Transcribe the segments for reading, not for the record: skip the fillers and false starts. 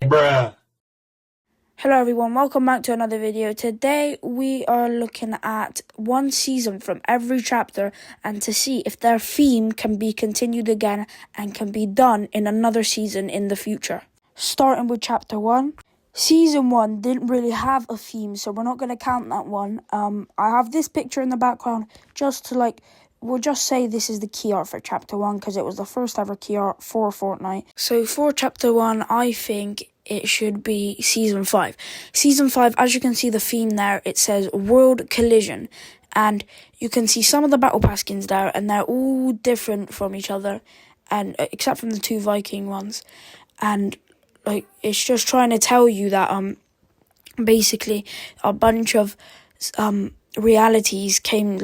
Bruh. Hello everyone, welcome back to another video. Today we are looking at one season from every chapter and to see if their theme can be continued again and can be done in another season in the future. Starting with chapter 1. Season 1 didn't really have a theme, so we're not going to count that one. I have this picture in the background just to we'll just say this is the key art for chapter 1 because it was the first ever key art for Fortnite. So for chapter 1, I think it should be Season 5. Season 5, as you can see the theme there, it says World Collision. And you can see some of the Battle Pass skins there, and they're all different from each other, and except from the two Viking ones. And it's just trying to tell you that basically a bunch of realities came,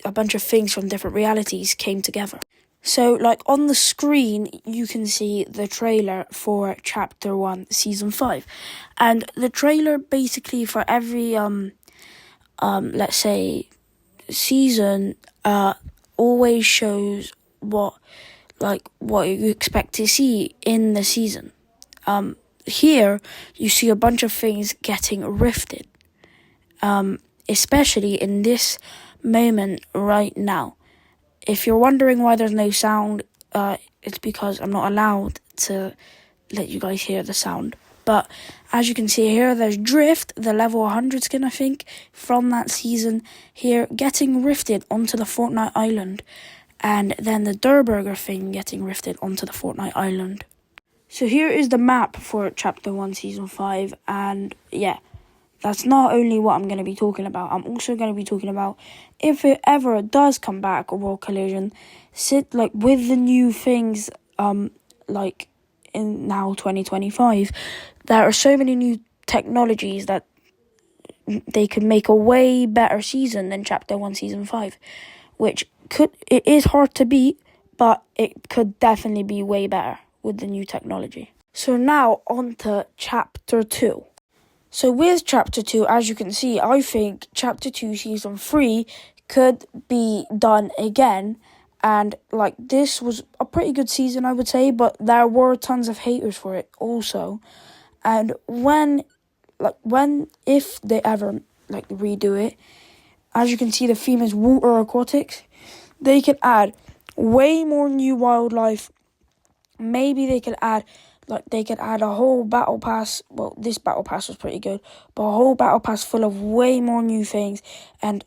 a bunch of things from different realities came together. So, on the screen, you can see the trailer for Chapter 1, Season 5. And the trailer, basically, for every, let's say, season, always shows what you expect to see in the season. Here, you see a bunch of things getting rifted. Especially in this moment right now. If you're wondering why there's no sound, it's because I'm not allowed to let you guys hear the sound. But as you can see here, there's Drift, the level 100 skin, I think, from that season here, getting rifted onto the Fortnite island. And then the Durr Burger thing getting rifted onto the Fortnite island. So here is the map for Chapter 1, Season 5. And yeah, that's not only what I'm going to be talking about. I'm also going to be talking about if it ever does come back, World Collision, with the new things, in now 2025, there are so many new technologies that they could make a way better season than Chapter 1, Season 5, it is hard to beat, but it could definitely be way better with the new technology. So now on to Chapter 2. So with Chapter 2, as you can see, I think Chapter 2 Season 3 could be done again. And, this was a pretty good season, I would say, but there were tons of haters for it also. And if they ever, redo it, as you can see, the theme is water aquatics. They could add way more new wildlife. Maybe they could add a whole battle pass. Well, this battle pass was pretty good, but a whole battle pass full of way more new things, and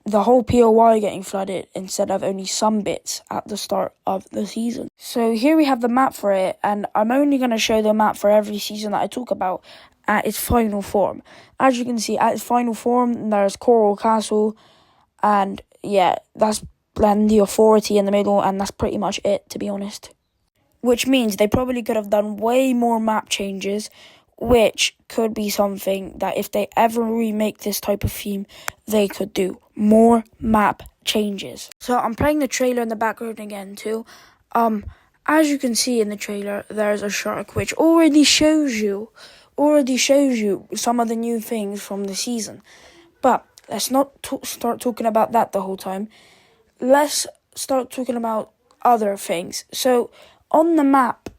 the whole POI getting flooded instead of only some bits at the start of the season. So here we have the map for it, and I'm only going to show the map for every season that I talk about at its final form. As you can see, at its final form, there's Coral Castle, and yeah, that's the Authority in the middle, and that's pretty much it, to be honest. Which means they probably could have done way more map changes, which could be something that if they ever remake this type of theme, they could do. More map changes. So I'm playing the trailer in the background again too. As you can see in the trailer, there's a shark which already shows you some of the new things from the season. But let's not start talking about that the whole time. Let's start talking about other things. So on the map,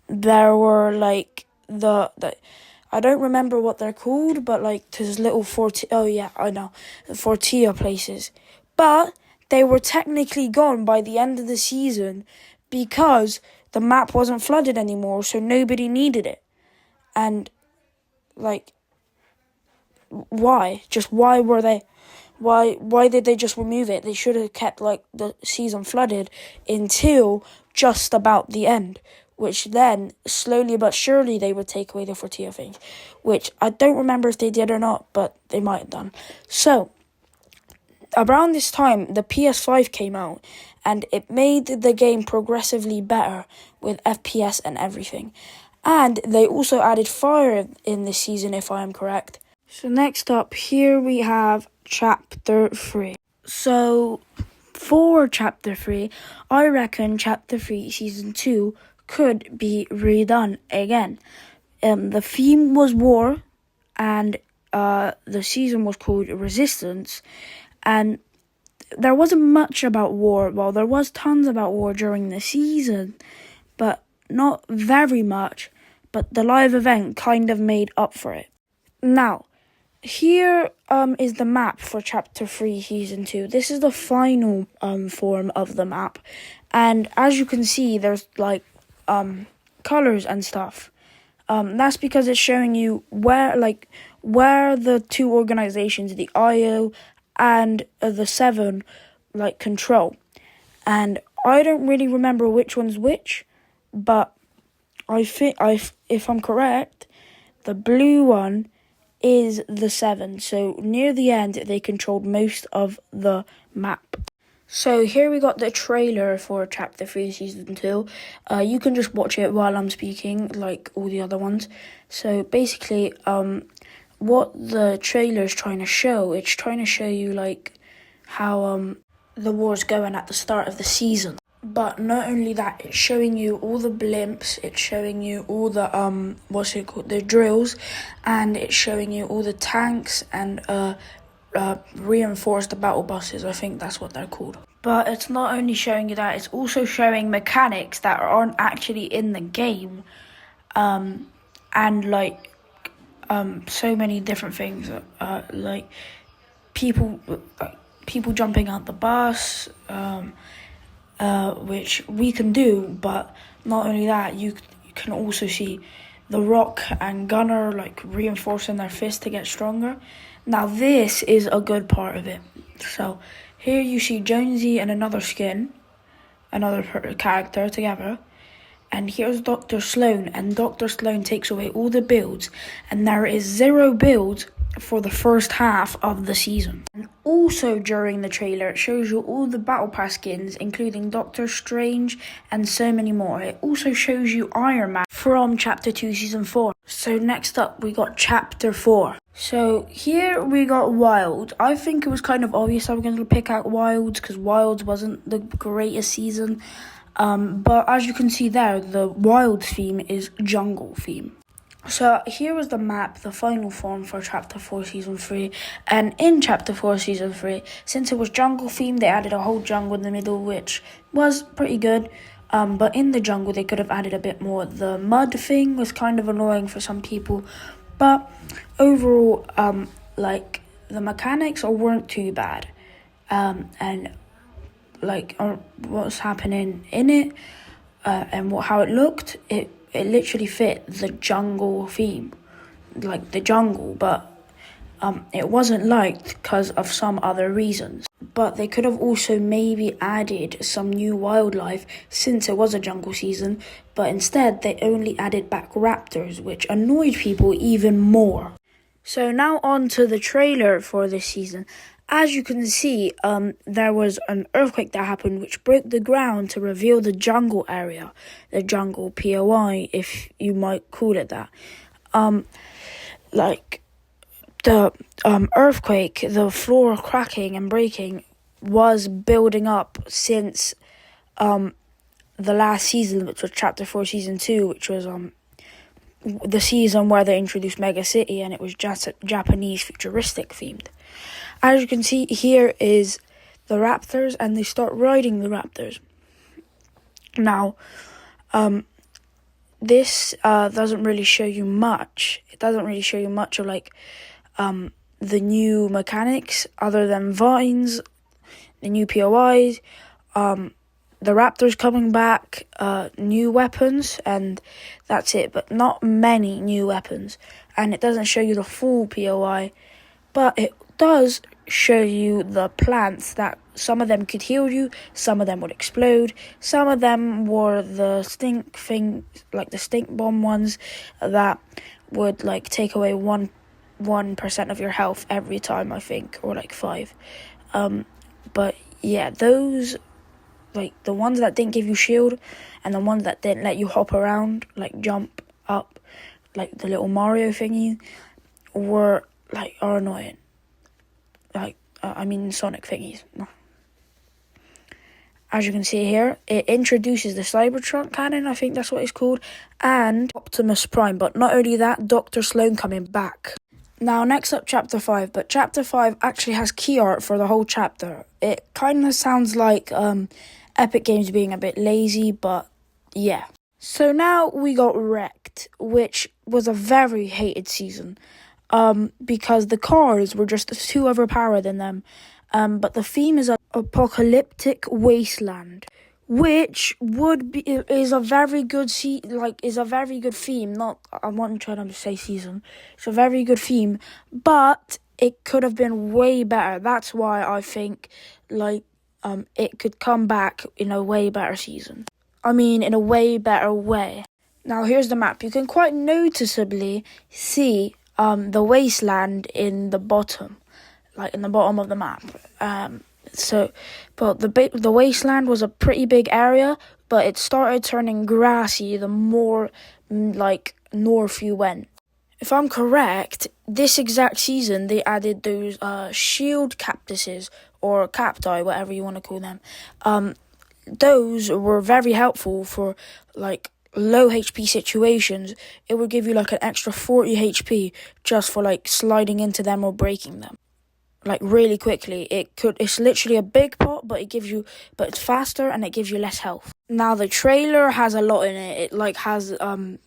there were the I don't remember what they're called, but there's little Fortia places. But they were technically gone by the end of the season because the map wasn't flooded anymore, so nobody needed it. And why? Just why were they? Why did they just remove it? They should have kept the season flooded until just about the end, which then slowly but surely they would take away the Fortia things, which I don't remember if they did or not, but they might have done. So around this time, the PS5 came out, and it made the game progressively better with FPS and everything. And they also added fire in this season, if I am correct. So next up, here we have Chapter 3. So for Chapter 3, I reckon Chapter 3 Season 2 could be redone again. The theme was war, and the season was called Resistance, and there wasn't much about war. Well, there was tons about war during the season, but not very much. but the live event kind of made up for it. Now, here is the map for Chapter 3, Season 2. This is the final form of the map. And as you can see, there's, like, colors and stuff. That's because it's showing you where the two organizations, the IO and the Seven, like, control. And I don't really remember which one's which, but I think if I'm correct, the blue one is the Seven. So near the end, they controlled most of the map. So here we got the trailer for Chapter 3 Season 2. You can just watch it while I'm speaking, like all the other ones. So basically, what the trailer is trying to show, it's trying to show you like how the war's going at the start of the season. But not only that, it's showing you all the blimps, it's showing you all the, the drills, and it's showing you all the tanks and, reinforced battle buses, I think that's what they're called. But it's not only showing you that, it's also showing mechanics that aren't actually in the game, and, like, so many different things, like, people jumping out the bus, which we can do, but not only that, you can also see The Rock and Gunner like reinforcing their fists to get stronger. Now this is a good part of it. So here you see Jonesy and another character together. And here's Dr. Sloan, and Dr. Sloan takes away all the builds, and there is 0 builds for the first half of the season. And also during the trailer, it shows you all the Battle Pass skins, including Doctor Strange and so many more. It also shows you Iron Man from Chapter 2, Season 4. So next up, we got Chapter 4. So here we got Wild. I think it was kind of obvious I was going to pick out Wilds, because Wilds wasn't the greatest season. But as you can see there, the Wild theme is jungle theme. So here was the map, the final form for Chapter 4 Season 3. And in Chapter 4 Season 3, since it was jungle themed, they added a whole jungle in the middle, which was pretty good. But in the jungle, they could have added a bit more. The mud thing was kind of annoying for some people. But overall, like, the mechanics weren't too bad. And, like, what's happening in it, and how it looked, it literally fit the jungle theme, like the jungle, but it wasn't liked because of some other reasons. But they could have also maybe added some new wildlife since it was a jungle season, but instead they only added back raptors, which annoyed people even more. So now on to the trailer for this season. As you can see, there was an earthquake that happened which broke the ground to reveal the jungle area, the jungle POI, if you might call it that. Like, the earthquake, the floor cracking and breaking was building up since the last season, which was Chapter 4 Season 2, which was the season where they introduced Mega City, and it was Japanese futuristic themed. As you can see, here is the raptors, and they start riding the raptors. Now, this doesn't really show you much. It doesn't really show you much of, like, the new mechanics, other than vines, the new POIs, the raptors coming back, new weapons, and that's it. But not many new weapons. And it doesn't show you the full POI, but it does show you the plants that some of them could heal you, some of them would explode, some of them were the stink thing, like the stink bomb ones that would like take away 1% of your health every time, I think, or like 5. But yeah, those, like the ones that didn't give you shield and the ones that didn't let you hop around, like jump up, like the little Mario thingy, are annoying. Sonic thingies. As you can see here, it introduces the Cybertron cannon, I think that's what it's called, and Optimus Prime. But not only that, Dr. Sloan coming back. Now, next up, Chapter 5. But Chapter 5 actually has key art for the whole chapter. It kind of sounds like Epic Games being a bit lazy, but yeah. So now we got Wrecked. Act, which was a very hated season, because the cars were just too overpowered than them. But the theme is an apocalyptic wasteland, which is a very good is a very good theme. Not, I'm not trying to say season. It's a very good theme, but it could have been way better. That's why I think it could come back in a way better season. I mean, in a way better way. Now here's the map. You can quite noticeably see the wasteland in the bottom, like in the bottom of the map. But the wasteland was a pretty big area, but it started turning grassy the more north you went. If I'm correct, this exact season they added those shield cactuses or cacti, whatever you want to call them. Those were very helpful for low HP situations. It would give you an extra 40 HP just for sliding into them or breaking them really quickly. It's literally a big pot, but it's faster and it gives you less health. Now the trailer has a lot in it. It has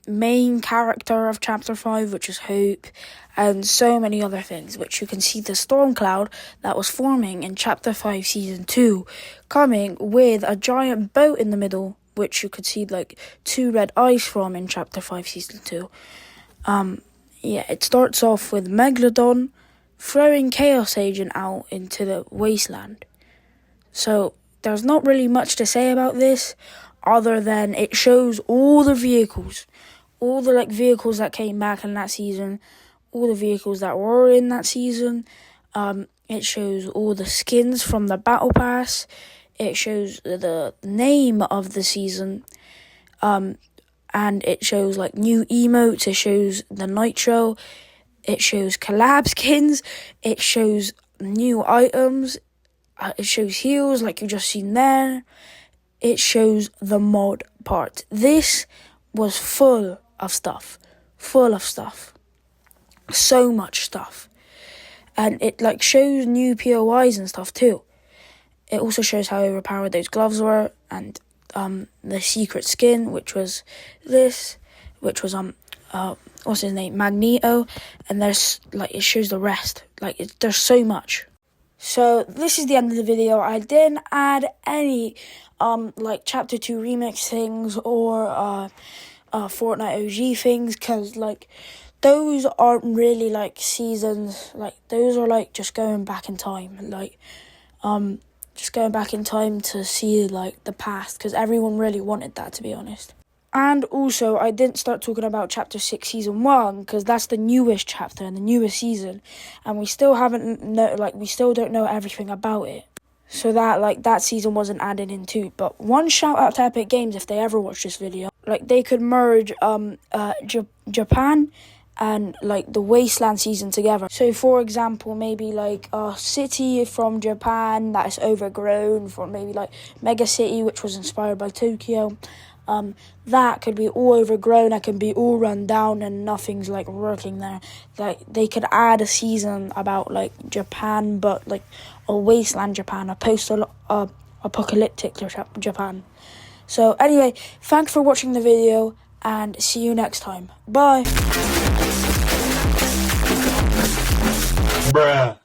main character of chapter 5, which is Hope, and so many other things, which you can see the storm cloud that was forming in chapter 5 season 2 coming with a giant boat in the middle, which you could see 2 red eyes from in chapter 5 season 2. It starts off with Megalodon throwing Chaos Agent out into the wasteland. So there's not really much to say about this, other than it shows all the vehicles, all the vehicles that came back in that season, all the vehicles that were in that season. It shows all the skins from the battle pass. It shows the name of the season, and it shows new emotes. It shows the Nitro. It shows collab skins. It shows new items. It shows heals like you just seen there. It shows the mod part. This was full of stuff. So much stuff. And it shows new POIs and stuff too. It also shows how overpowered those gloves were, and the secret skin, which was what's his name, Magneto, and there's it shows the rest. There's so much. So this is the end of the video. I didn't add any chapter 2 remix things or Fortnite OG things, because those aren't really seasons. Those are just going back in time, just going back in time to see the past, because everyone really wanted that, to be honest. And also, I didn't start talking about Chapter 6 Season 1, because that's the newest chapter and the newest season, and we still we still don't know everything about it. So that season wasn't added in too. But one shout out to Epic Games, if they ever watch this video, they could merge Japan and the Wasteland season together. So for example, maybe a city from Japan that is overgrown, for maybe Mega City, which was inspired by Tokyo. That could be all overgrown, that can be all run down and nothing's working there. They could add a season about Japan, but a wasteland Japan, a post-apocalyptic Japan. So anyway, thanks for watching the video and see you next time. Bye. Bruh.